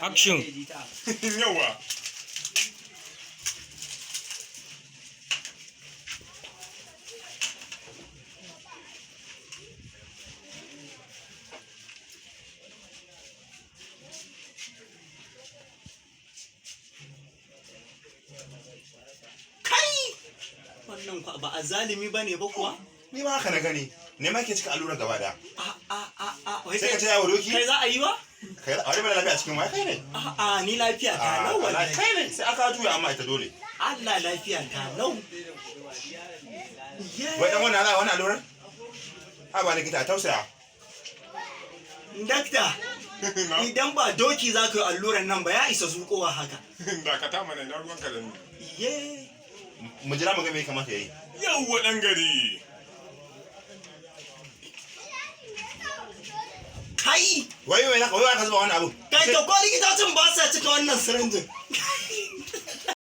Action. Yawa. Wannan ba a zalimi ba ne ba kuwa? Ni ma haka na gani. Ne ma ke cika allurar gaba da. Sai ka ce yawo doki? Kai za a yi wa? Kai a wani lafiya cikin waya kai ne. Ni lafiya ta lau wallahi. Kai ne sai aka juya amma ita dole. Allah lafiya ta lau. Wai dan wannan allurar? Ba likita tausaya. Dakta, idan ba doki za ka yi allurar nan ba ya isa zuƙowa haka. Dakata mana na ruwanka da ni. Ye. Mu jira mu ga me kamata yayi. Yawwa ɗan gari. Kai! Wai ka zuba wani abu. Kai to ko likitocin ba sa cika wannan sirinjin.